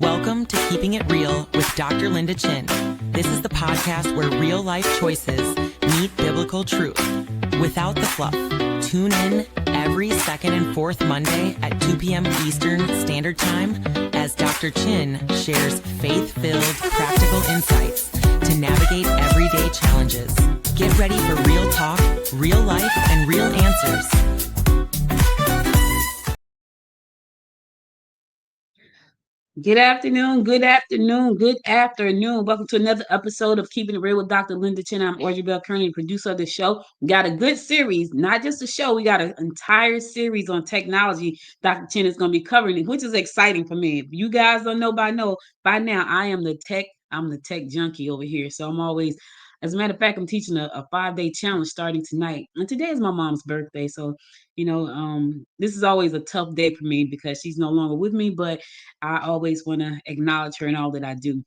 Welcome to Keeping It Real with Dr. Linda Chinn. This is the podcast where real life choices meet biblical truth without the fluff. Tune in every second and fourth Monday at 2 p.m. Eastern Standard Time as Dr. Chinn shares faith-filled, practical insights to navigate everyday challenges. Get ready for real talk, real life, and real answers. Good afternoon, good afternoon, good afternoon. Welcome to another episode of Keeping It Real with Dr. Linda Chinn. I'm Audrey Bell Kearney, producer of the show. We got a good series, not just a show. We got an entire series on technology. Dr. Chinn is going to be covering it, which is exciting for me. If you guys don't know by now, I'm the tech junkie over here. So I'm always, as a matter of fact, I'm teaching a 5-day challenge starting tonight. And today is my mom's birthday. So, this is always a tough day for me because she's no longer with me, but I always want to acknowledge her and all that I do.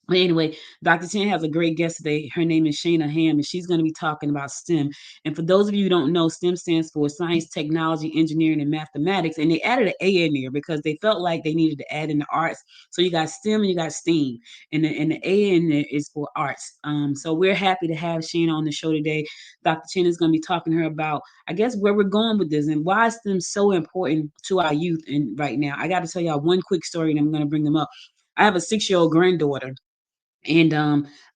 But anyway, Dr. Chinn has a great guest today. Her name is Shana Ham, and she's going to be talking about STEM. And for those of you who don't know, STEM stands for Science, Technology, Engineering, and Mathematics. And they added an A in there because they felt like they needed to add in the arts. So you got STEM and you got STEAM. And the A in there is for arts. So we're happy to have Shana on the show today. Dr. Chinn is going to be talking to her about, I guess, where we're going with this and why STEM so important to our youth. And right now, I got to tell y'all one quick story, and I'm going to bring them up. I have a 6-year-old granddaughter. And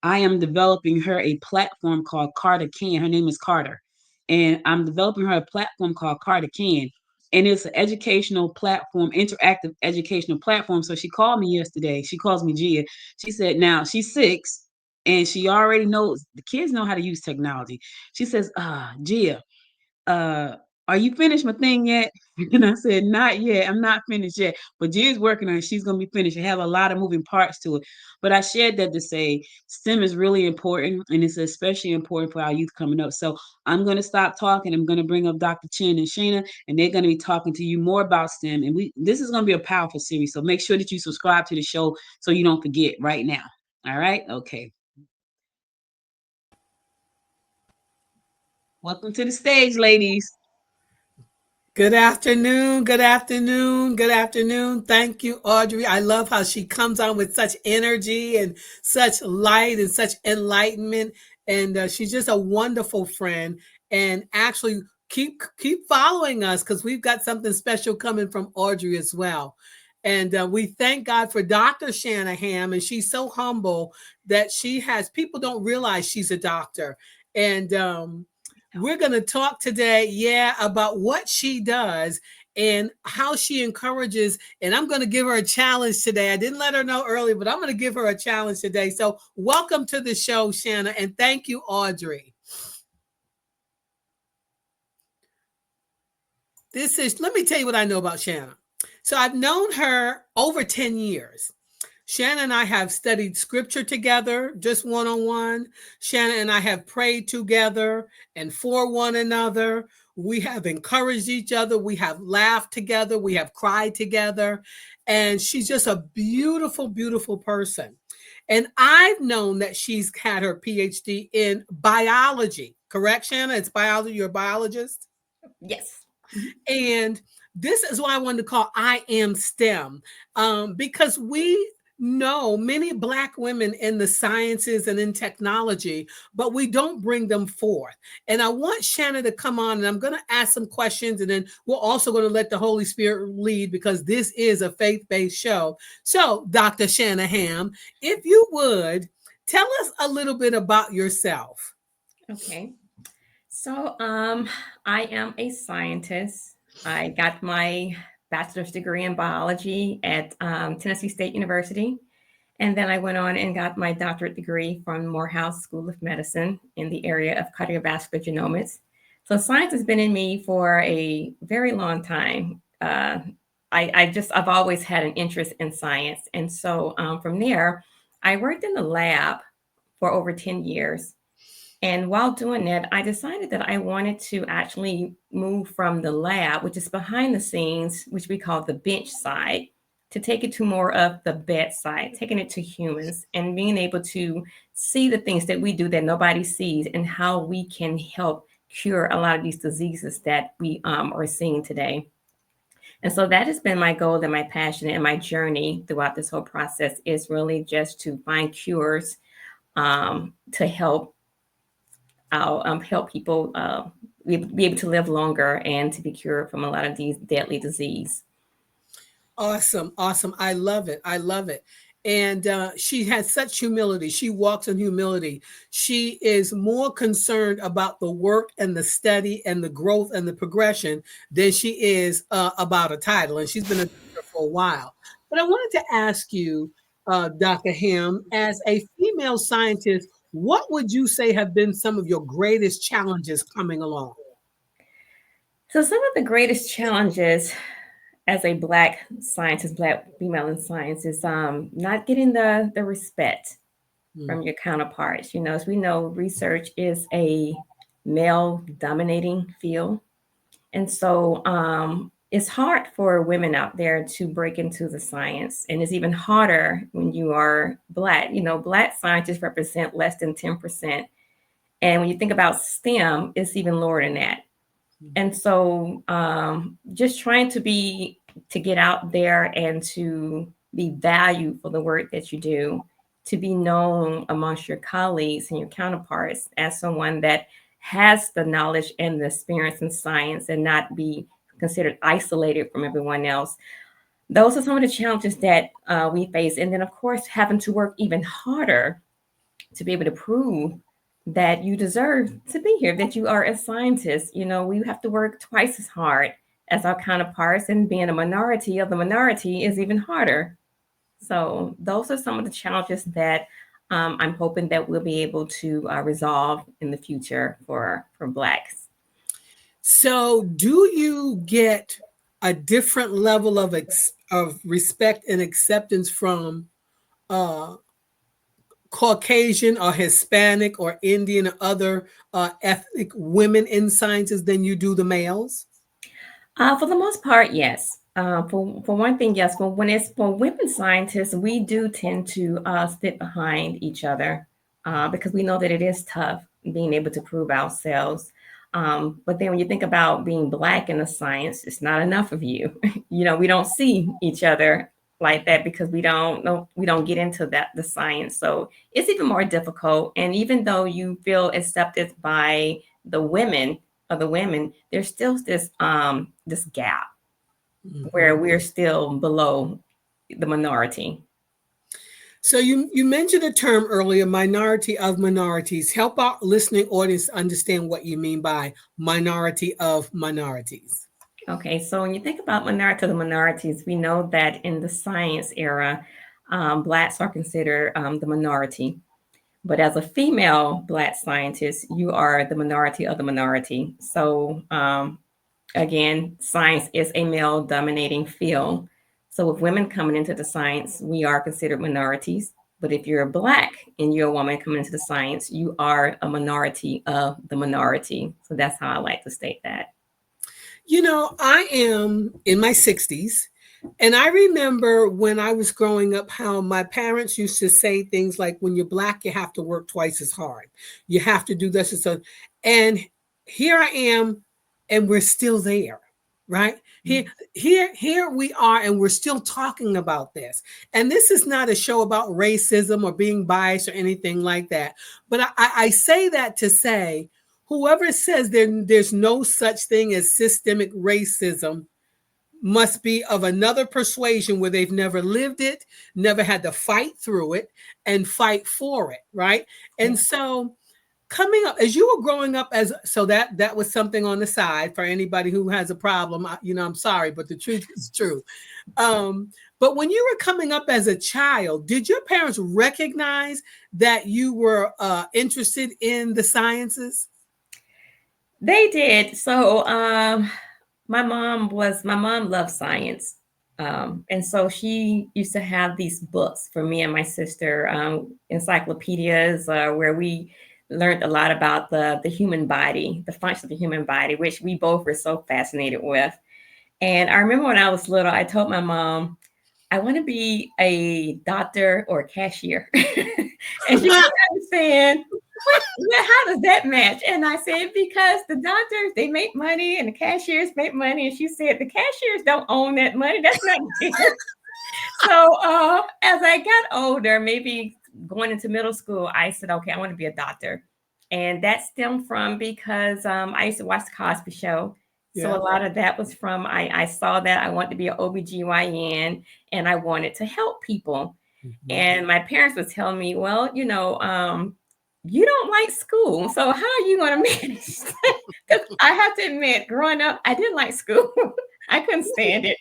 I am developing her a platform called Carter Can. Her name is Carter. And I'm developing her a platform called Carter Can. And it's an educational platform, interactive educational platform. So she called me yesterday. She calls me Gia. She said, now she's 6 and she already knows the kids know how to use technology. She says, Gia, uh, are you finished my thing yet? And I said, not yet. I'm not finished yet. But Gia's working on it. She's going to be finished. It have a lot of moving parts to it. But I shared that to say STEM is really important, and it's especially important for our youth coming up. So I'm going to stop talking. I'm going to bring up Dr. Chinn and Shana, and they're going to be talking to you more about STEM. And this is going to be a powerful series. So make sure that you subscribe to the show so you don't forget right now. All right? Okay. Welcome to the stage, ladies. Good afternoon. Good afternoon. Good afternoon. Thank you, Audrey. I love how she comes on with such energy and such light and such enlightenment. And she's just a wonderful friend. And actually, keep following us because we've got something special coming from Audrey as well. And we thank God for Dr. Shanahan. And she's so humble that she has people don't realize she's a doctor. And we're going to talk today, about what she does and how she encourages. And I'm going to give her a challenge today. I didn't let her know earlier, but I'm going to give her a challenge today. So welcome to the show, Shanna, and thank you, Audrey. Let me tell you what I know about Shanna. So I've known her over 10 years. Shanna and I have studied scripture together, just one-on-one. Shanna and I have prayed together and for one another. We have encouraged each other. We have laughed together. We have cried together. And she's just a beautiful, beautiful person. And I've known that she's had her PhD in biology. Correct, Shanna? It's biology. You're a biologist? Yes. And this is why I wanted to call I Am STEM, because we know many Black women in the sciences and in technology, but we don't bring them forth. And I want Shanna to come on, and I'm going to ask some questions, and then we're also going to let the Holy Spirit lead because this is a faith-based show. So, Dr. Shanahan, if you would, tell us a little bit about yourself. Okay. So, I am a scientist. I got my bachelor's degree in biology at Tennessee State University. And then I went on and got my doctorate degree from Morehouse School of Medicine in the area of cardiovascular genomics. So science has been in me for a very long time. I've always had an interest in science. And so from there, I worked in the lab for over 10 years. And while doing that, I decided that I wanted to actually move from the lab, which is behind the scenes, which we call the bench side, to take it to more of the bedside, taking it to humans and being able to see the things that we do that nobody sees and how we can help cure a lot of these diseases that we are seeing today. And so that has been my goal and my passion and my journey throughout this whole process is really just to find cures to help people be able to live longer and to be cured from a lot of these deadly disease. Awesome. Awesome. I love it. I love it. And she has such humility. She walks in humility. She is more concerned about the work and the study and the growth and the progression than she is about a title. And she's been a teacher for a while. But I wanted to ask you, Dr. Ham, as a female scientist, what would you say have been some of your greatest challenges coming along? So some of the greatest challenges as a Black scientist, Black female in science, is not getting the respect Mm. from your counterparts. As we know, research is a male dominating field. And so it's hard for women out there to break into the science. And it's even harder when you are Black. Black scientists represent less than 10%. And when you think about STEM, it's even lower than that. And so just trying to get out there and to be valued for the work that you do, to be known amongst your colleagues and your counterparts as someone that has the knowledge and the experience in science and not be considered isolated from everyone else. Those are some of the challenges that we face. And then, of course, having to work even harder to be able to prove that you deserve to be here, that you are a scientist. We have to work twice as hard as our counterparts, and being a minority of the minority is even harder. So those are some of the challenges that I'm hoping that we'll be able to resolve in the future for Blacks. So, do you get a different level of respect and acceptance from Caucasian or Hispanic or Indian or other ethnic women in sciences than you do the males? For the most part, yes. For one thing, yes. But when it's for women scientists, we do tend to sit behind each other because we know that it is tough being able to prove ourselves. But then when you think about being Black in the science, it's not enough of you. We don't see each other like that because we don't get into the science. So it's even more difficult. And even though you feel accepted by the women, there's still this gap where we're still below the minority. So you mentioned a term earlier, minority of minorities. Help our listening audience understand what you mean by minority of minorities. Okay, so when you think about minority of the minorities, we know that in the science era, Blacks are considered the minority. But as a female Black scientist, you are the minority of the minority. So again, science is a male dominating field. So with women coming into the science, we are considered minorities. But if you're Black and you're a woman coming into the science, you are a minority of the minority. So that's how I like to state that. I am in my 60s, and I remember when I was growing up how my parents used to say things like, when you're Black, you have to work twice as hard. You have to do this and so. And here I am, and we're still there, right? Here we are, and we're still talking about this. And this is not a show about racism or being biased or anything like that. But I say that to say, whoever says there's no such thing as systemic racism must be of another persuasion where they've never lived it, never had to fight through it and fight for it, right? And so coming up as you were growing up, that was something on the side for anybody who has a problem. I'm sorry, but the truth is true. But when you were coming up as a child, did your parents recognize that you were interested in the sciences? They did. So my mom loved science. And so she used to have these books for me and my sister, encyclopedias, where we learned a lot about the human body, the function of the human body, which we both were so fascinated with. And I remember when I was little, I told my mom, I want to be a doctor or a cashier. And she didn't understand how does that match? And I said, because the doctors, they make money and the cashiers make money. And she said, the cashiers don't own that money. That's not theirs. So as I got older, maybe going into middle school, I said, okay, I want to be a doctor. And that stemmed from because I used to watch the Cosby Show. So Yeah. a lot of that was from, I saw that I wanted to be an OBGYN and I wanted to help people. Mhm. And my parents would tell me, well, you don't like school. So how are you going to manage? Because I have to admit, growing up, I didn't like school. I couldn't stand it.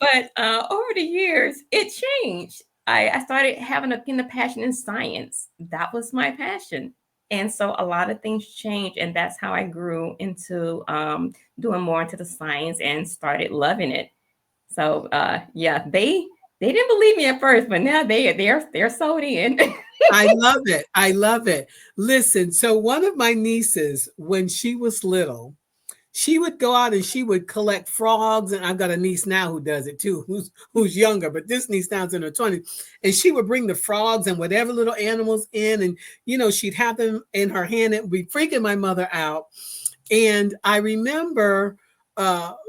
But over the years, it changed. I started having a passion in science. That was my passion. And so a lot of things changed. And that's how I grew into doing more into the science and started loving it. So yeah, they didn't believe me at first, but now they're sold in. I love it. I love it. Listen, so one of my nieces, when she was little, she would go out and she would collect frogs. And I've got a niece now who does it too, who's younger, but this niece now's in her 20s. And she would bring the frogs and whatever little animals in, and she'd have them in her hand. It would be freaking my mother out. And I remember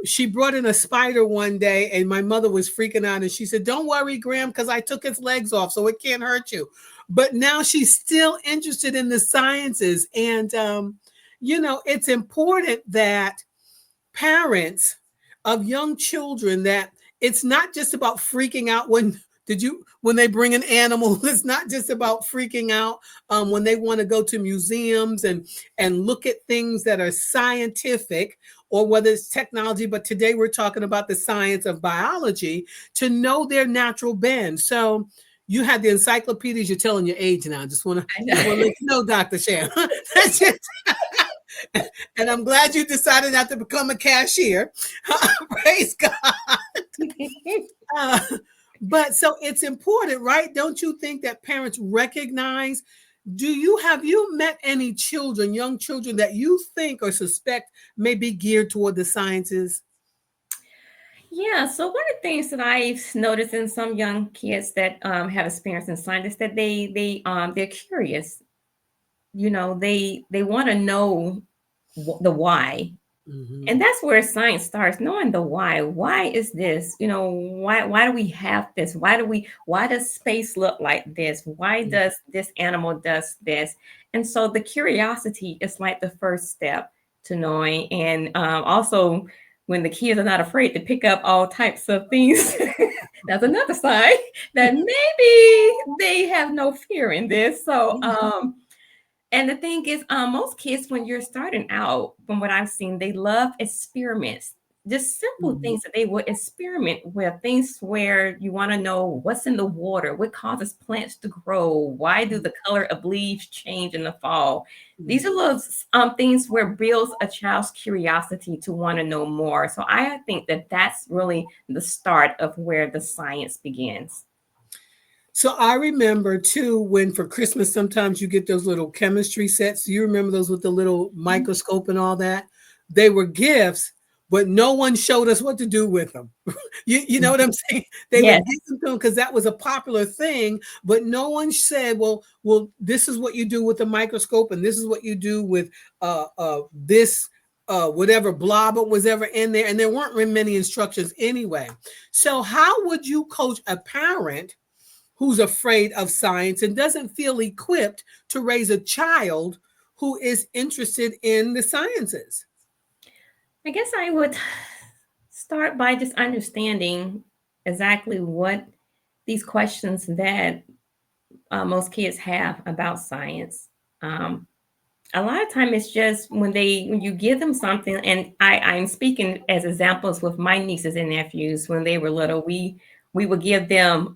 she brought in a spider one day, and my mother was freaking out, and she said, "Don't worry, Graham, because I took its legs off, so it can't hurt you." But now she's still interested in the sciences. And it's important that parents of young children, that it's not just about freaking out when they bring an animal. It's not just about freaking out when they want to go to museums and look at things that are scientific, or whether it's technology. But today we're talking about the science of biology, to know their natural bend. So you had the encyclopedias. You're telling your age now. I just want to let you know, Dr. Sham. That's it. And I'm glad you decided not to become a cashier. Praise God. But so it's important, right? Don't you think that parents recognize? Have you met any children, young children, that you think or suspect may be geared toward the sciences? Yeah, so one of the things that I've noticed in some young kids that have experience in science is that they're curious. They want to know the why. Mm-hmm. And that's where science starts, knowing the why. Why is this? Why do we have this? Why does space look like this? Why does this animal does this? And so the curiosity is like the first step to knowing. And also, when the kids are not afraid to pick up all types of things, that's another sign that maybe they have no fear in this. So and the thing is, most kids, when you're starting out, from what I've seen, they love experiments. Just simple things that they would experiment with, things where you want to know what's in the water, what causes plants to grow, why do the color of leaves change in the fall. These are those things where builds a child's curiosity to want to know more. So I think that that's really the start of where the science begins. So I remember too, when for Christmas, sometimes you get those little chemistry sets. You remember those with the little microscope and all that? They were gifts, but no one showed us what to do with them. You know what I'm saying? They Yes. would give them to them because that was a popular thing, but no one said, well, this is what you do with the microscope, and this is what you do with this whatever blob was ever in there. And there weren't many instructions anyway. So how would you coach a parent who's afraid of science and doesn't feel equipped to raise a child who is interested in the sciences? I guess I would start by just understanding exactly what these questions that most kids have about science. A lot of time it's just when you give them something, and I'm speaking as examples with my nieces and nephews. When they were little, we would give them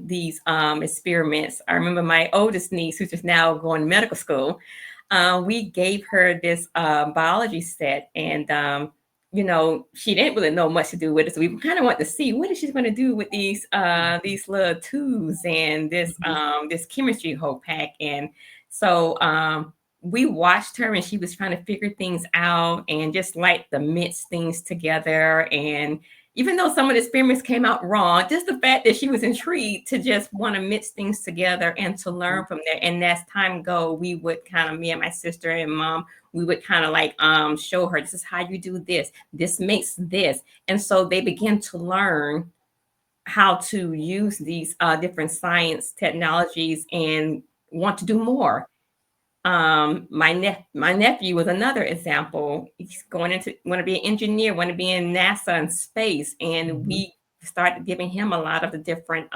these experiments. I remember my oldest niece, who's just now going to medical school, we gave her this biology set, and she didn't really know much to do with it. So we kind of want to see what is she going to do with these little tubes and this chemistry whole pack. And so we watched her, and she was trying to figure things out and just like to mix things together. And even though some of the experiments came out wrong, just the fact that she was intrigued to just want to mix things together and to learn from there. And as time go, we would kind of, me and my sister and mom, we would kind of like show her, this is how you do this. This makes this. And so they began to learn how to use these different science technologies and want to do more. My nephew was another example. He's going into want to be an engineer, want to be in NASA and space, and we started giving him a lot of the different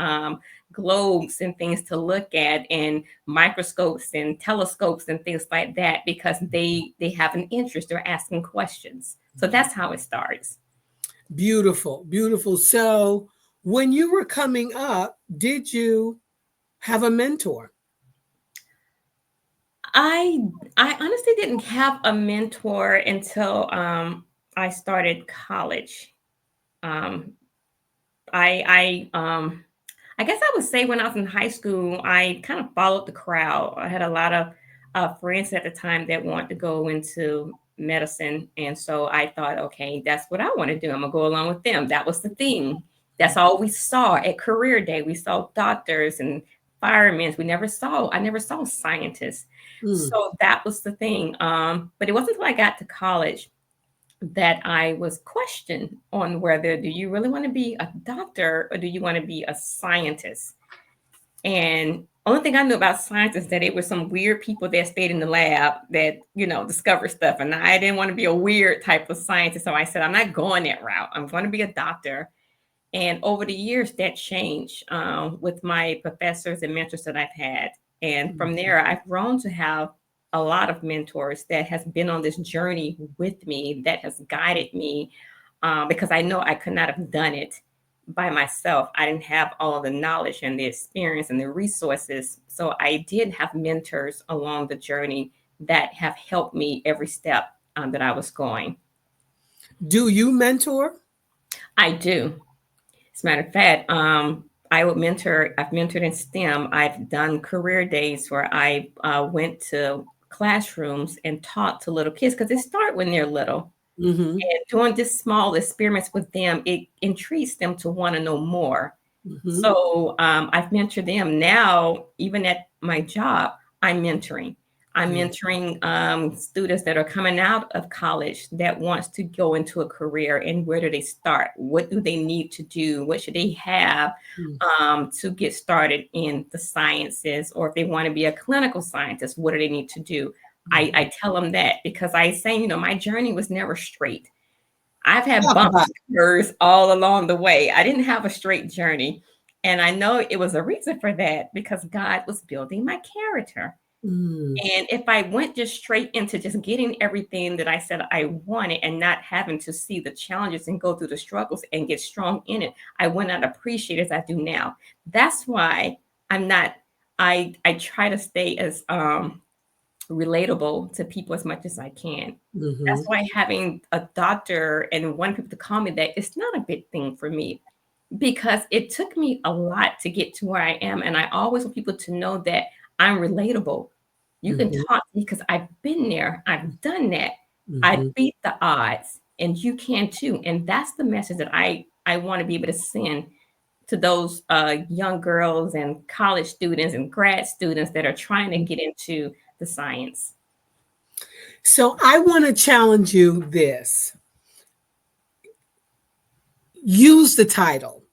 globes and things to look at, and microscopes and telescopes and things like that, because they have an interest. They're asking questions. So that's how it starts. Beautiful, beautiful. So when you were coming up, did you have a mentor? I honestly didn't have a mentor until I started college. Um, I guess I would say when I was in high school, I kind of followed the crowd. I had a lot of friends at the time that wanted to go into medicine, and so I thought, okay, that's what I want to do. I'm gonna go along with them. That was the thing. That's all we saw at career day. We saw doctors and firemen. I never saw scientists. So that was the thing. But it wasn't until I got to college that I was questioned on whether do you really want to be a doctor or do you want to be a scientist? And only thing I knew about science is that it was some weird people that stayed in the lab that, discovered stuff. And I didn't want to be a weird type of scientist. So I said, I'm not going that route. I'm going to be a doctor. And over the years, that changed with my professors and mentors that I've had. And from there, I've grown to have a lot of mentors that has been on this journey with me, that has guided me, because I know I could not have done it by myself. I didn't have all the knowledge and the experience and the resources. So I did have mentors along the journey that have helped me every step that I was going. Do you mentor? I do. As a matter of fact, I've mentored in STEM. I've done career days where I went to classrooms and taught to little kids because they start when they're little. Mm-hmm. And doing just small experiments with them, it intrigues them to want to know more. Mm-hmm. So I've mentored them. Now, even at my job, I'm mentoring. I'm mentoring students that are coming out of college that wants to go into a career, and where do they start? What do they need to do? What should they have to get started in the sciences? Or if they want to be a clinical scientist, what do they need to do? I tell them that because I say, my journey was never straight. I've had bumps and curves all along the way. I didn't have a straight journey. And I know it was a reason for that because God was building my character. And if I went just straight into just getting everything that I said I wanted and not having to see the challenges and go through the struggles and get strong in it, I would not appreciate it as I do now. That's why I try to stay as relatable to people as much as I can. That's why having a doctor and wanting people to call me that, it's not a big thing for me because it took me a lot to get to where I am. And I always want people to know that I'm relatable. You can talk to me because I've been there. I've done that. I beat the odds and you can too. And that's the message that I want to be able to send to those young girls and college students and grad students that are trying to get into the science. So I want to challenge you this. Use the title.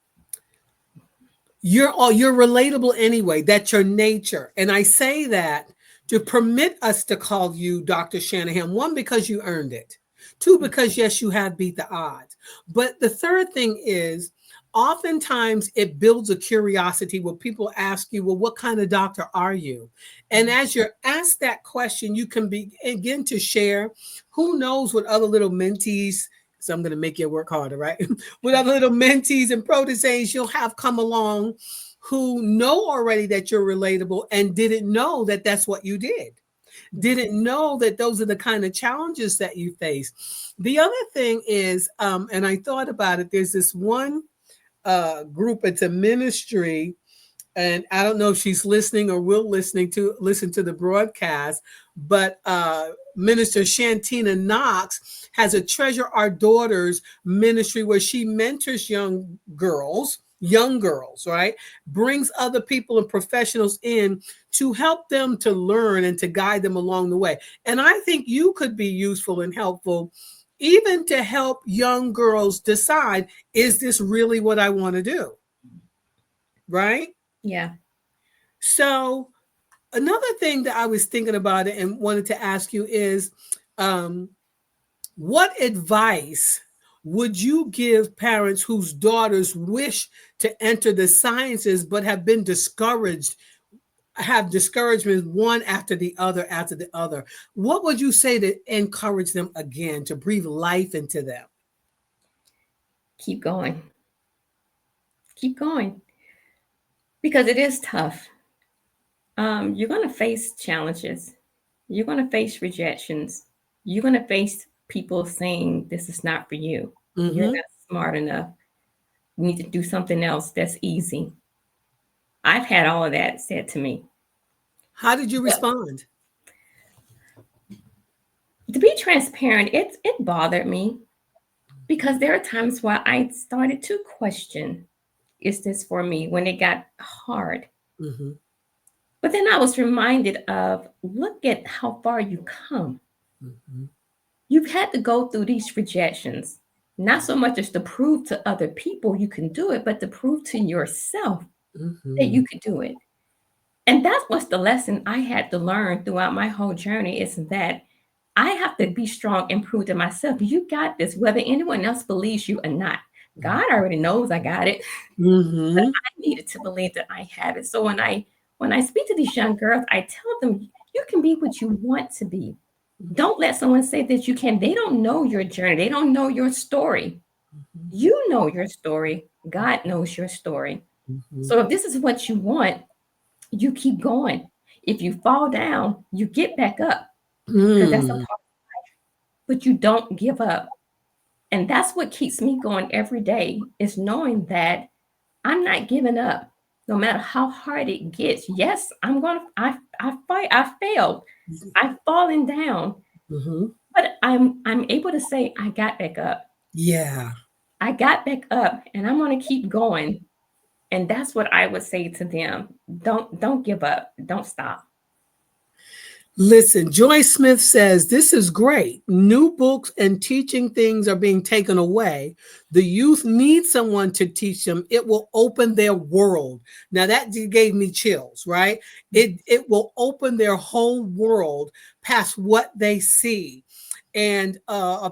You're relatable anyway. That's your nature. And I say that to permit us to call you Dr. Shanahan. One, because you earned it. Two, because yes, you have beat the odds. But the third thing is, oftentimes it builds a curiosity where people ask you, well, what kind of doctor are you? And as you're asked that question, you can begin to share. Who knows what other little mentees, so I'm going to make you work harder, right? With other little mentees and proteges you'll have come along who know already that you're relatable and didn't know that that's what you did. Didn't know that those are the kind of challenges that you face. The other thing is, and I thought about it, there's this one group, it's a ministry and I don't know if she's listening or will listen to the broadcast, but Minister Shantina Knox has a Treasure Our Daughters ministry where she mentors young girls, right? Brings other people and professionals in to help them to learn and to guide them along the way. And I think you could be useful and helpful even to help young girls decide, is this really what I want to do? Right? Yeah. So another thing that I was thinking about it and wanted to ask you is, um, what advice would you give parents whose daughters wish to enter the sciences but have been discouraged, have discouragement one after the other after the other? What would you say to encourage them again, to breathe life into them? Keep going. Keep going. Because it is tough. You're going to face challenges. You're going to face rejections. You're going to face people saying, this is not for you. You're Mm-hmm. not smart enough. You need to do something else that's easy. I've had all of that said to me. How did you But respond? to be transparent, it bothered me because there are times where I started to question, is this for me, when it got hard? Mm-hmm. But then I was reminded of, look at how far you come. Mm-hmm. You've had to go through these rejections, not so much as to prove to other people you can do it, but to prove to yourself that Mm-hmm. you could do it. And that was the lesson I had to learn throughout my whole journey, is that I have to be strong and prove to myself, you got this, whether anyone else believes you or not. God already knows I got it, but Mm-hmm. I needed to believe that I have it. So when I speak to these young girls, I tell them, you can be what you want to be. Don't let someone say that you can. They don't know your journey. They don't know your story. You know your story. God knows your story. Mm-hmm. So if this is what you want, you keep going. If you fall down, you get back up, because that's a Mm-hmm. part, but you don't give up. And that's what keeps me going every day, is knowing that I'm not giving up no matter how hard it gets. Yes, I fight, I failed. I've fallen down, Mm-hmm. but I'm able to say I got back up. Yeah. I got back up and I'm going to keep going. And that's what I would say to them. Don't give up. Don't stop. Listen, Joy Smith says this is great. New books and teaching things are being taken away. The youth need someone to teach them. It will open their world. Now that gave me chills, right? It will open their whole world past what they see, and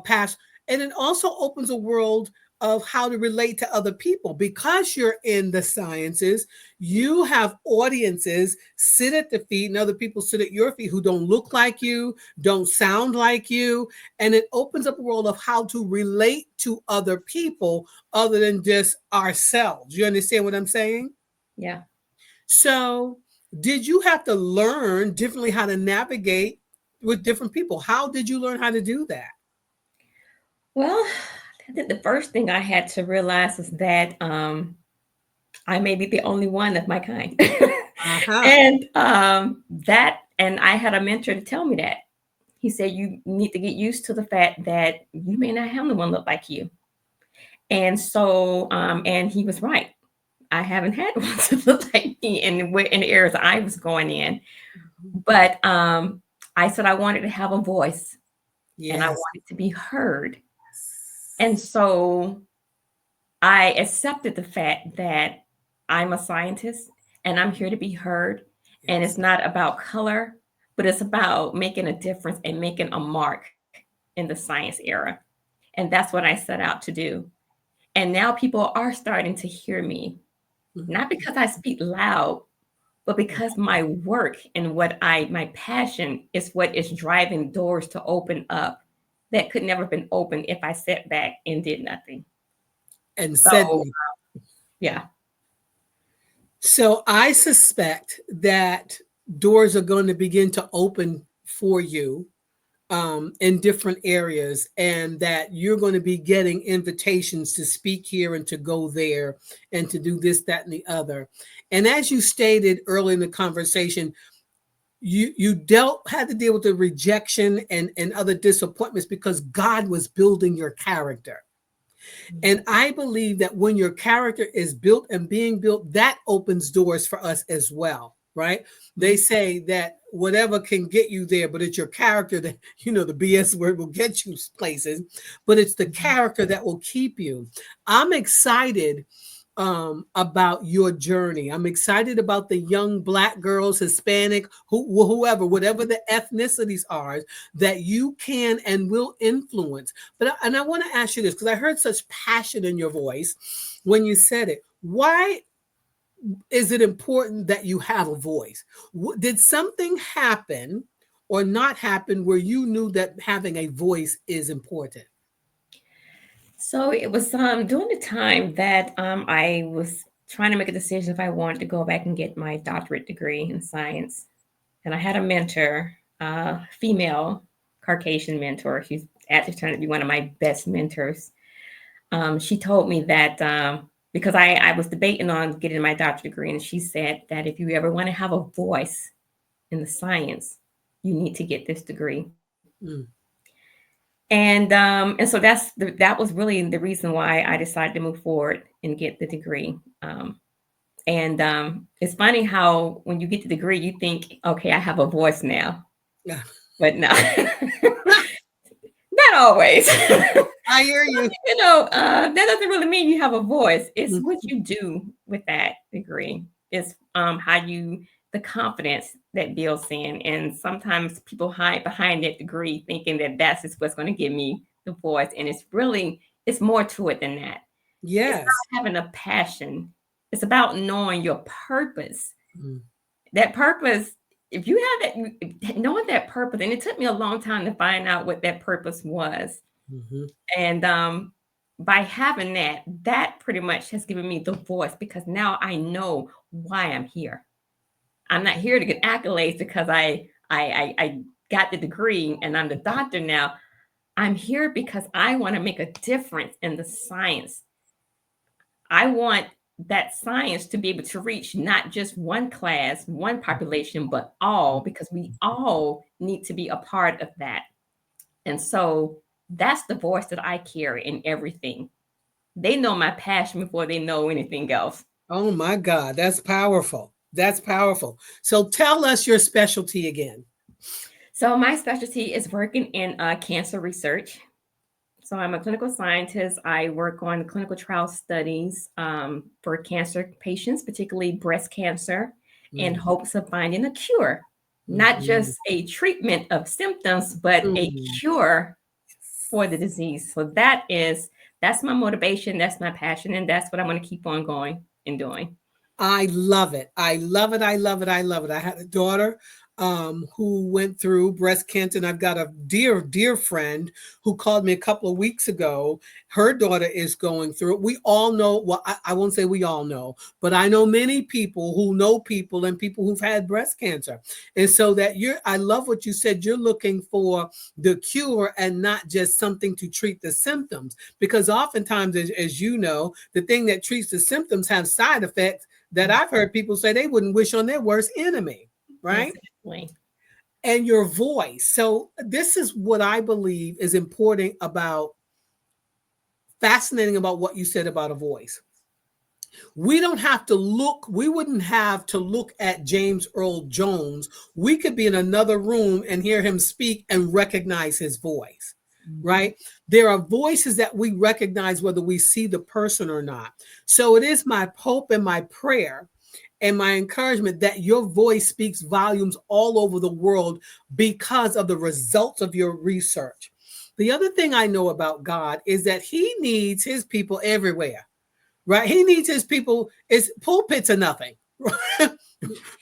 past, and it also opens a world of how to relate to other people. Because you're in the sciences, you have audiences sit at the feet, and other people sit at your feet who don't look like you, don't sound like you. And it opens up a world of how to relate to other people other than just ourselves. You understand what I'm saying? Yeah. So, did you have to learn differently how to navigate with different people? How did you learn how to do that? Well, I think the first thing I had to realize is that I may be the only one of my kind. Uh-huh. And and I had a mentor to tell me that. He said, you need to get used to the fact that you may not have anyone look like you. And so, and he was right. I haven't had one to look like me in the areas I was going in. But I said I wanted to have a voice and I Yes. wanted to be heard. And so I accepted the fact that I'm a scientist and I'm here to be heard. And Yes. it's not about color, but it's about making a difference and making a mark in the science era. And that's what I set out to do. And now people are starting to hear me, Mhm. not because I speak loud, but because my work and my passion is what is driving doors to open up that could never have been opened if I sat back and did nothing. And said So, me. yeah. So I suspect that doors are going to begin to open for you in different areas, and that you're going to be getting invitations to speak here and to go there and to do this, that, and the other. And as you stated early in the conversation, you had to deal with the rejection and other disappointments because God was building your character. And I believe that when your character is built and being built, that opens doors for us as well, right? They say that whatever can get you there, but it's your character that, the BS word will get you places, but it's the character that will keep you. I'm excited about your journey. I'm excited about the young Black girls, Hispanic, whoever, whatever the ethnicities are, that you can and will influence. And I want to ask you this, because I heard such passion in your voice when you said it. Why is it important that you have a voice? Did something happen or not happen where you knew that having a voice is important? So it was during the time that I was trying to make a decision if I wanted to go back and get my doctorate degree in science. And I had a mentor, female Caucasian mentor. She's actually turned to be one of my best mentors. She told me that because I was debating on getting my doctorate degree, and she said that if you ever want to have a voice in the science, you need to get this degree. Mm. And so that was really the reason why I decided to move forward and get the degree. And it's funny how when you get the degree, you think, okay, I have a voice now. Yeah. But no, not always. I hear you. That doesn't really mean you have a voice. It's what you do with that degree. It's the confidence that builds in. And sometimes people hide behind that degree thinking that that's just what's going to give me the voice. And it's more to it than that. Yes. It's about having a passion. It's about knowing your purpose. That purpose, if you have that, knowing that purpose, and it took me a long time to find out what that purpose was. And by having that pretty much has given me the voice, because now I know why I'm here. I'm not here to get accolades because I got the degree and I'm the doctor now. I'm here because I want to make a difference in the science. I want that science to be able to reach not just one class, one population, but all, because we all need to be a part of that. And so that's the voice that I carry in everything. They know my passion before they know anything else. Oh my God, that's powerful. That's powerful. So tell us your specialty again. So my specialty is working in cancer research. So I'm a clinical scientist. I work on clinical trial studies for cancer patients, particularly breast cancer, in hopes of finding a cure, not just a treatment of symptoms, but a cure for the disease. So that's my motivation. That's my passion. And that's what I'm going to keep on going and doing. I love it. I love it. I love it. I love it. I had a daughter who went through breast cancer, and I've got a dear, dear friend who called me a couple of weeks ago. Her daughter is going through it. We all know, well, I won't say we all know, but I know many people who know people and people who've had breast cancer. And so I love what you said. You're looking for the cure and not just something to treat the symptoms, because oftentimes, as you know, the thing that treats the symptoms have side effects that I've heard people say they wouldn't wish on their worst enemy. Right? Exactly. And your voice. So this is what I believe is fascinating about what you said about a voice. We wouldn't have to look at James Earl Jones. We could be in another room and hear him speak and recognize his voice, right? There are voices that we recognize whether we see the person or not. So it is my hope and my prayer and my encouragement that your voice speaks volumes all over the world because of the results of your research. The other thing I know about God is that he needs his people everywhere, right? He needs his people. Pulpits are nothing,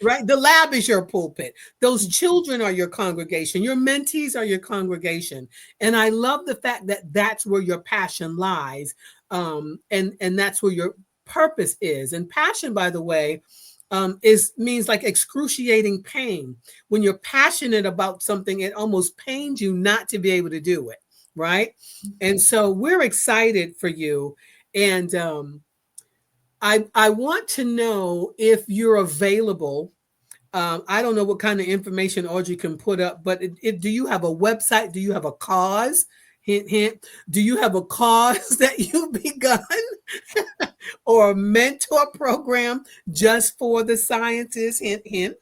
right? The lab is your pulpit. Those children are your congregation. Your mentees are your congregation. And I love the fact that that's where your passion lies. And that's where your purpose is. And passion, by the way, is means like excruciating pain. When you're passionate about something, it almost pains you not to be able to do it, right? And so we're excited for you, and I want to know if you're available. I don't know what kind of information Audrey can put up, but do you have a website? Do you have a cause? Hint, hint. Do you have a cause that you've begun or a mentor program just for the scientists? Hint, hint.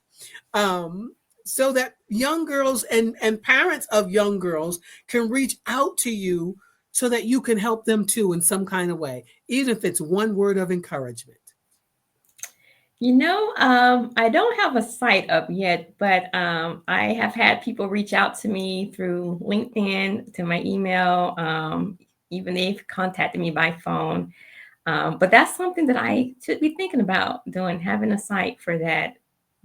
Um, so that young girls and parents of young girls can reach out to you so that you can help them too in some kind of way, even if it's one word of encouragement. I don't have a site up yet, but I have had people reach out to me through LinkedIn, to my email. Even they've contacted me by phone. But that's something that I should be thinking about doing, having a site for that.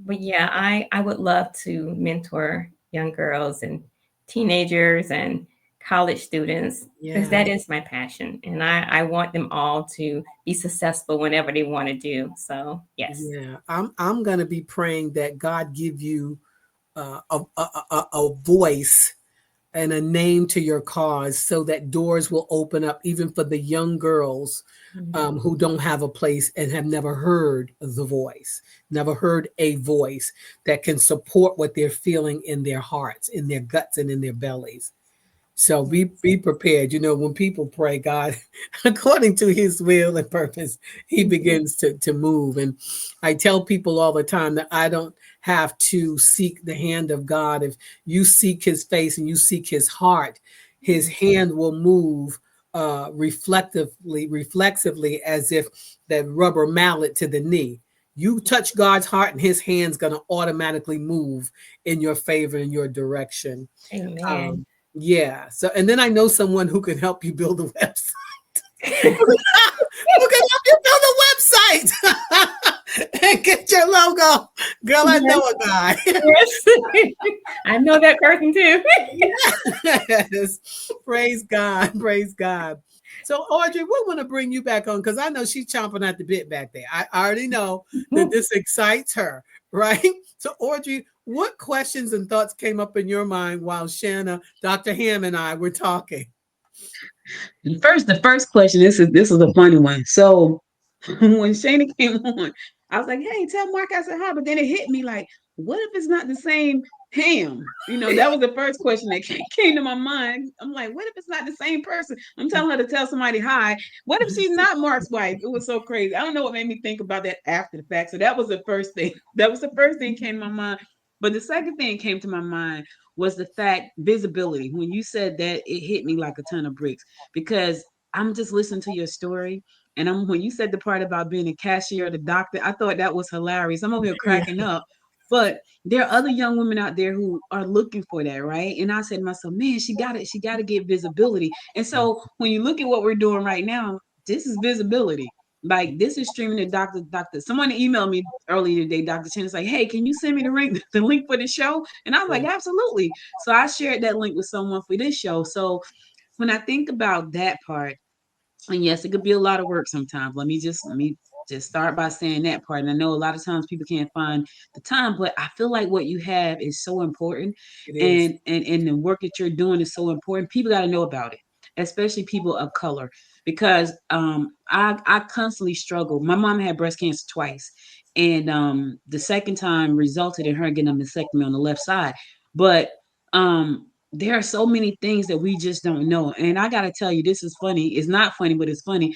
But yeah, I would love to mentor young girls and teenagers and college students, because Yeah. that is my passion. And I want them all to be successful whenever they want to do. So, yes. Yeah, I'm gonna be praying that God give you a voice and a name to your cause, so that doors will open up even for the young girls Mhm. who don't have a place and have never heard the voice, never heard a voice that can support what they're feeling in their hearts, in their guts, and in their bellies. So be prepared. You know, when people pray, God, according to his will and purpose, he begins to move. And I tell people all the time that I don't have to seek the hand of God. If you seek his face and you seek his heart, his hand will move reflexively, as if that rubber mallet to the knee. You touch God's heart and his hand's going to automatically move in your favor, in your direction. Amen. Um, yeah. So, and then I know someone who can help you build a website. Who can help you build a website and get your logo? Girl, I know Yes, a guy. yes. I know that person too. Yes. Praise God. Praise God. So, Audrey, we want to bring you back on because I know she's chomping at the bit back there. I already know that this excites her, right? So, Audrey, what questions and thoughts came up in your mind while Shanna, Dr. Ham, and I were talking? The first question. This is a funny one. So when Shayna came on, I was like, "Hey, tell Mark I said hi." But then it hit me like, "What if it's not the same Ham?" That was the first question that came to my mind. I'm like, "What if it's not the same person?" I'm telling her to tell somebody hi. What if she's not Mark's wife? It was so crazy. I don't know what made me think about that after the fact. So that was the first thing. That was the first thing came to my mind. But the second thing came to my mind was the fact visibility. When you said that, it hit me like a ton of bricks because I'm just listening to your story. And when you said the part about being a cashier or the doctor, I thought that was hilarious. I'm over here Yeah. cracking up. But there are other young women out there who are looking for that, right? And I said to myself, man, she got to get visibility. And so when you look at what we're doing right now, this is visibility. Like this is streaming to doctor. Someone emailed me earlier today, Dr. Chinn. It's like, hey, can you send me the link for the show? And I was like, absolutely. So I shared that link with someone for this show. So when I think about that part, and yes, it could be a lot of work sometimes. Let me just start by saying that part. And I know a lot of times people can't find the time, but I feel like what you have is so important, It is. and the work that you're doing is so important. People got to know about it, especially people of color, because I constantly struggle. My mom had breast cancer twice, and the second time resulted in her getting a mastectomy on the left side, but there are so many things that we just don't know. And I got to tell you, this is funny. It's not funny, but it's funny.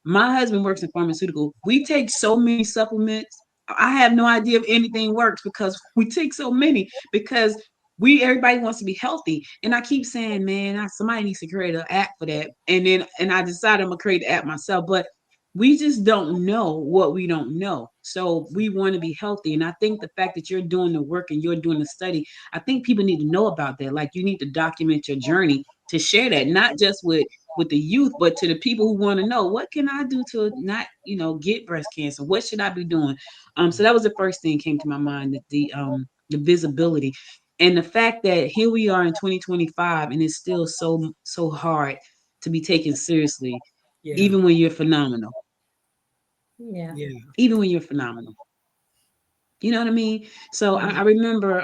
My husband works in pharmaceutical. We take so many supplements. I have no idea if anything works because we take so many because we everybody wants to be healthy. And I keep saying, man, somebody needs to create an app for that. And I decided I'm gonna create the app myself. But we just don't know what we don't know. So we want to be healthy. And I think the fact that you're doing the work and you're doing the study, I think people need to know about that. Like you need to document your journey to share that, not just with the youth, but to the people who want to know what can I do to not, get breast cancer? What should I be doing? So that was the first thing came to my mind, that the visibility and the fact that here we are in 2025 and it's still so hard to be taken seriously, Yeah. even when you're phenomenal. Yeah. Yeah. Even when you're phenomenal. You know what I mean? So I remember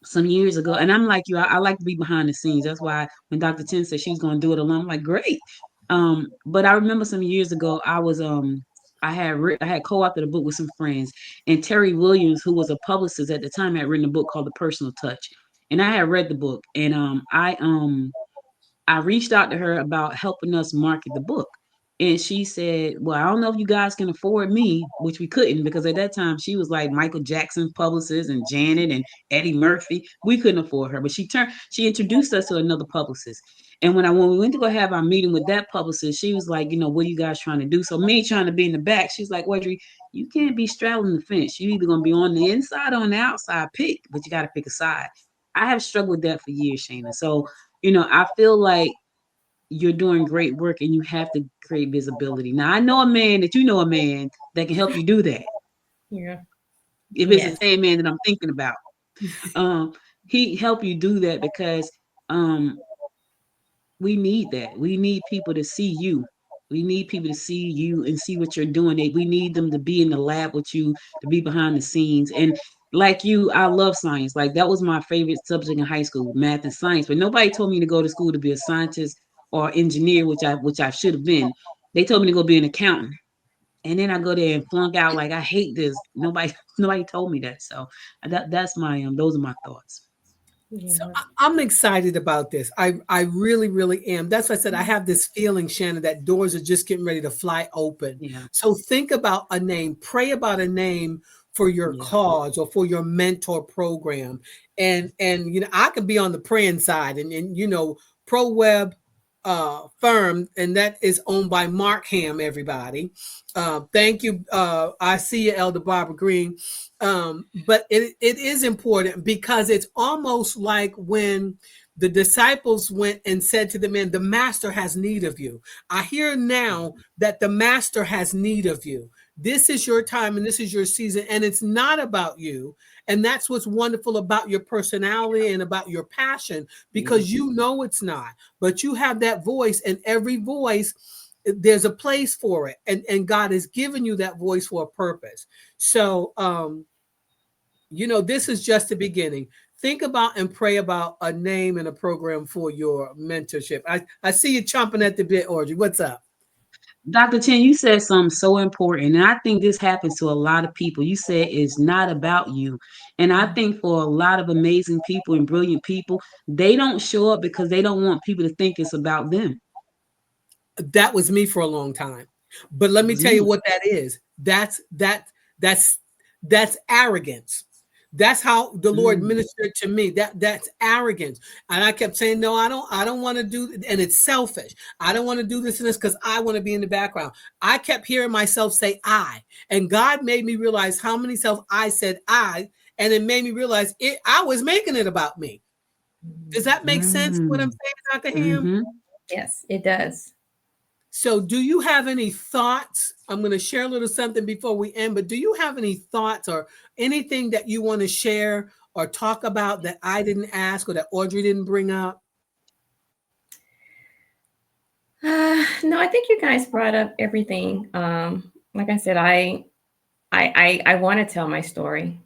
some years ago, and I'm like you, I like to be behind the scenes. That's why when Dr. Chen said she's going to do it alone, I'm like, great. But I remember some years ago, I had co-authored a book with some friends, and Terry Williams, who was a publicist at the time, had written a book called The Personal Touch, and I had read the book, and I reached out to her about helping us market the book. And she said, well, I don't know if you guys can afford me, which we couldn't because at that time she was like Michael Jackson's publicist and Janet and Eddie Murphy. We couldn't afford her. But she introduced us to another publicist. And when we went to go have our meeting with that publicist, she was like, what are you guys trying to do? So me trying to be in the back, she's like, Audrey, you can't be straddling the fence. You either gonna be on the inside or on the outside. Pick, but you gotta pick a side. I have struggled with that for years, Shayna. So I feel like you're doing great work and you have to create visibility. Now, I know a man that you know a man that can help you do that. Yeah. If it's the Yes. same man that I'm thinking about, he help you do that because um, we need that. We need people to see you. We need people to see you and see what you're doing. We need them to be in the lab with you, to be behind the scenes. And like you, I love science. Like that was my favorite subject in high school, math and science. But nobody told me to go to school to be a scientist or engineer, which I should have been. They told me to go be an accountant. And then I go there and flunk out like I hate this. Nobody told me that. So that's my those are my thoughts. So Yeah. I'm excited about this. I really, really am. That's why I said I have this feeling, Shannon, that doors are just getting ready to fly open. Yeah, So think about a name, pray about a name for your yeah, cause or for your mentor program. And I could be on the praying side and ProWeb firm, and that is owned by Mark Ham, everybody. Thank you. I see you, Elder Barbara Green. But it is important because it's almost like when the disciples went and said to the men, the master has need of you. I hear now that the master has need of you. This is your time and this is your season, and it's not about you. And that's what's wonderful about your personality and about your passion, yeah. because you know it's not, but you have that voice, and every voice, there's a place for it. And God has given you that voice for a purpose. So, this is just the beginning. Think about and pray about a name and a program for your mentorship. I see you chomping at the bit, Audrey. What's up? Dr. Chen, you said something so important, and I think this happens to a lot of people. You said it's not about you. And I think for a lot of amazing people and brilliant people, they don't show up because they don't want people to think it's about them. That was me for a long time. But let It me was tell you me. what that is. That's that's arrogance. That's how the Lord Mm, ministered to me. That's arrogance. And I kept saying, no, I don't want to do, and it's selfish. I don't want to do this and this because I want to be in the background. I kept hearing myself say I. And God made me realize how many self I said I, and it made me realize I was making it about me. Does that make sense what I'm mm, saying, Dr. Ham? mm-hmm. Yes, it does. So, do you have any thoughts? I'm going to share a little something before we end, but do you have any thoughts or anything that you want to share or talk about that I didn't ask or that Audrey didn't bring up? No, I think you guys brought up everything. Like I said, I want to tell my story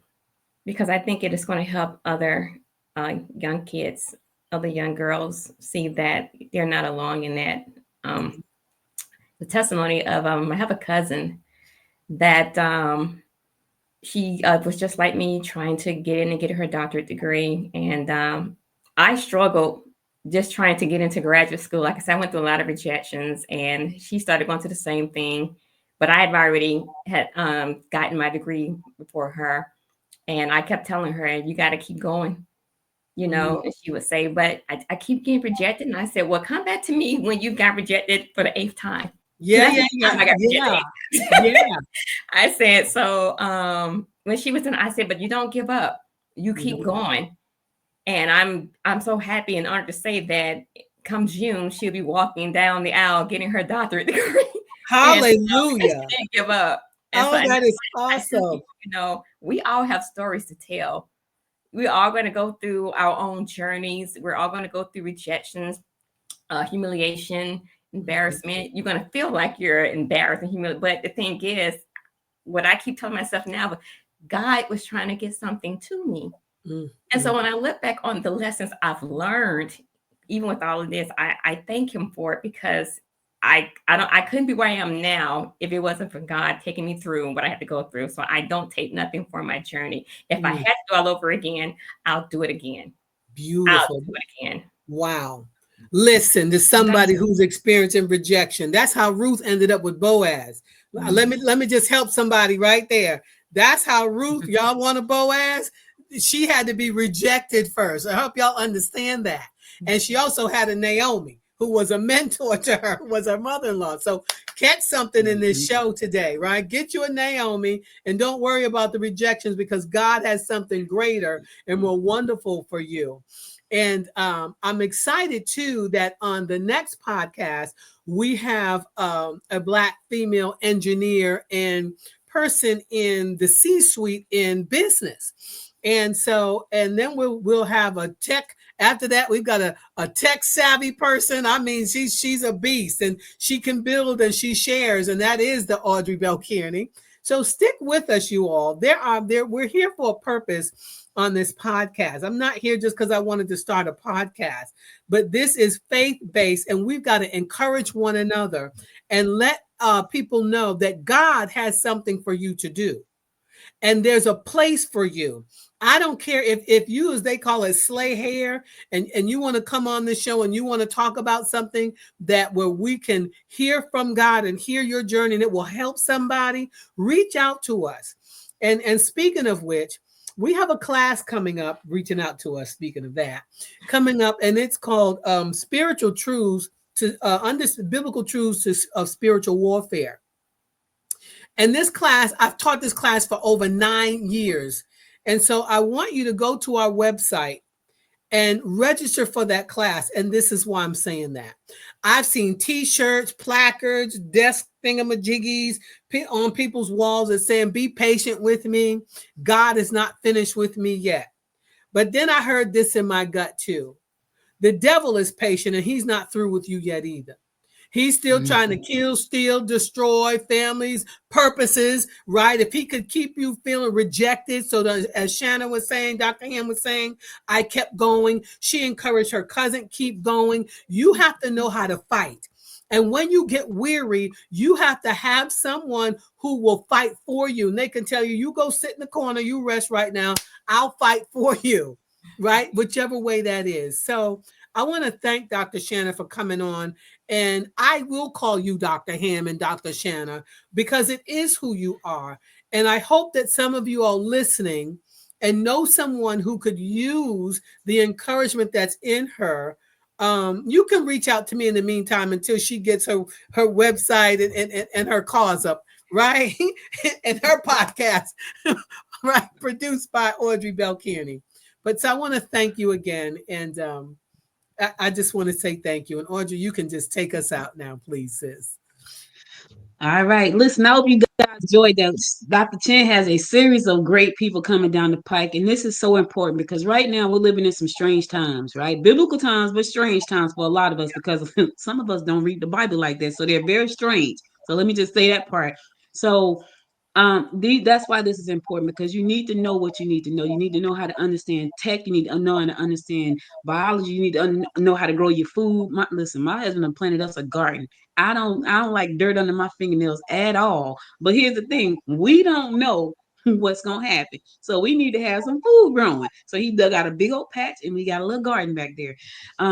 because I think it is going to help other young kids, other young girls see that they're not alone in that. The testimony of I have a cousin that she was just like me, trying to get in and get her doctorate degree, and I struggled just trying to get into graduate school. Like I said, I went through a lot of rejections, and she started going to the same thing, but I had already had gotten my degree before her, and I kept telling her, "You got to keep going." Mm, And she would say, but I keep getting rejected. And I said, well, come back to me when you got rejected for the 8th time. Yeah, That's yeah, the yeah, time I got yeah, rejected. yeah. I said, so when she was in, I said, but you don't give up. You keep mm, going. And I'm so happy and honored to say that come June, she'll be walking down the aisle getting her doctorate degree. And because Hallelujah. she didn't give up. And so Oh, and that is I tell awesome. people, we all have stories to tell. We're all going to go through our own journeys. We're all going to go through rejections, humiliation, embarrassment. You're going to feel like you're embarrassed and humiliated. But the thing is, what I keep telling myself now, God was trying to get something to me. And so when I look back on the lessons I've learned, even with all of this, I thank him for it, because I couldn't be where I am now if it wasn't for God taking me through what I had to go through. So I don't take nothing for my journey. If I had to do all over again, I'll do it again. Beautiful. I'll do it again. Wow. Listen to somebody who's experiencing rejection. That's how Ruth ended up with Boaz. Let me just help somebody right there. That's how Ruth, y'all want a Boaz? She had to be rejected first. I hope y'all understand that. And she also had a Naomi, who was a mentor to her, was her mother-in-law. So catch something in this show today, right? Get you a Naomi and don't worry about the rejections, because God has something greater and more wonderful for you. And I'm excited too that on the next podcast, we have a Black female engineer and person in the C-suite in business. And so, and then we'll have a tech. After that, we've got a tech savvy person. I mean, she's a beast, and she can build and she shares, and that is the Audrey Bell Kearney. So stick with us, you all. We're here for a purpose on this podcast. I'm not here just because I wanted to start a podcast, but this is faith-based, and we've got to encourage one another and let people know that God has something for you to do. And there's a place for you. I don't care if you, as they call it, slay hair, and you want to come on the show and you want to talk about something that where we can hear from God and hear your journey and it will help somebody, reach out to us. And speaking of which, we have a class coming up, reaching out to us, speaking of that, coming up, and it's called Spiritual Truths to Biblical Truths of Spiritual Warfare. And this class, I've taught this class for over 9 years. And so I want you to go to our website and register for that class. And this is why I'm saying that. I've seen t-shirts, placards, desk thingamajiggies on people's walls that saying, be patient with me. God is not finished with me yet. But then I heard this in my gut too. The devil is patient and he's not through with you yet either. He's still trying to kill, steal, destroy families, purposes, right? If he could keep you feeling rejected. So that, as Shannon was saying, Dr. Ham was saying, I kept going. She encouraged her cousin, keep going. You have to know how to fight. And when you get weary, you have to have someone who will fight for you. And they can tell you, you go sit in the corner, you rest right now. I'll fight for you, right? Whichever way that is. So I want to thank Dr. Shanna for coming on. And I will call you Dr. Ham and Dr. Shanna because it is who you are. And I hope that some of you are listening and know someone who could use the encouragement that's in her. You can reach out to me in the meantime until she gets her website and her cause up, right? And her podcast, right? Produced by Audrey Bell Kearney. But so I want to thank you again. And I just want to say thank you. And Audrey, you can just take us out now, please, sis. All right. Listen, I hope you guys enjoyed that. Dr. Chinn has a series of great people coming down the pike. And this is so important because right now we're living in some strange times, right? Biblical times, but strange times for a lot of us because some of us don't read the Bible like that. So they're very strange. So let me just say that part. So that's why this is important because you need to know what you need to know. You need to know how to understand tech. You need to know how to understand biology. You need to know how to grow your food. Listen, my husband planted us a garden. I don't like dirt under my fingernails at all. But here's the thing: we don't know what's gonna happen. So we need to have some food growing. So he dug out a big old patch and we got a little garden back there.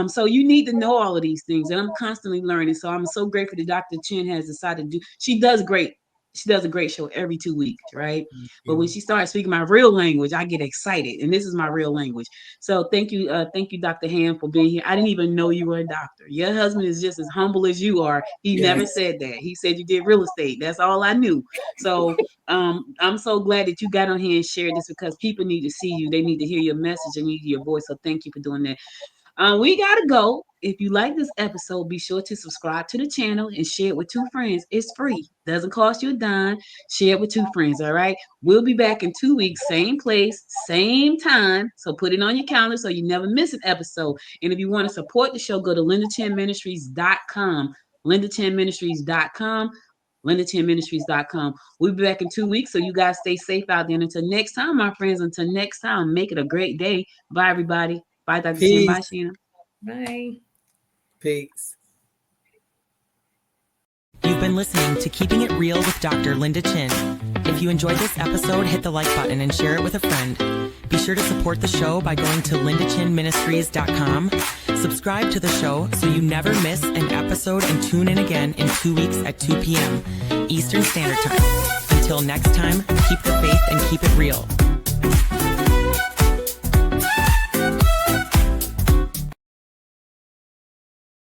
So you need to know all of these things. And I'm constantly learning. So I'm so grateful that Dr. Chinn has decided to do. She does great. She does a great show every 2 weeks, right? But when she starts speaking my real language, I get excited. And this is my real language. So thank you, Dr. Ham, for being here. I didn't even know you were a doctor. Your husband is just as humble as you are. He never said that. He said you did real estate. That's all I knew. So I'm so glad that you got on here and shared this because people need to see you. They need to hear your message and need your voice. So thank you for doing that. We gotta go. If you like this episode, be sure to subscribe to the channel and share it with 2 friends. It's free. Doesn't cost you a dime. Share it with 2 friends, all right? We'll be back in 2 weeks, same place, same time. So put it on your calendar so you never miss an episode. And if you want to support the show, go to LindaChinnMinistries.com. LindaChinnMinistries.com. LindaChinnMinistries.com. We'll be back in 2 weeks, so you guys stay safe out there. And until next time, my friends, until next time, make it a great day. Bye, everybody. Bye, Dr. Chinn. Bye, Peace. Sheena. Bye. Peace. You've been listening to Keeping It Real with Dr. Linda Chinn. If you enjoyed this episode, hit the like button and share it with a friend. Be sure to support the show by going to LindaChinnMinistries.com. Subscribe to the show so you never miss an episode, and tune in again in 2 weeks at 2 p.m. Eastern Standard Time. Until next time, keep the faith and keep it real.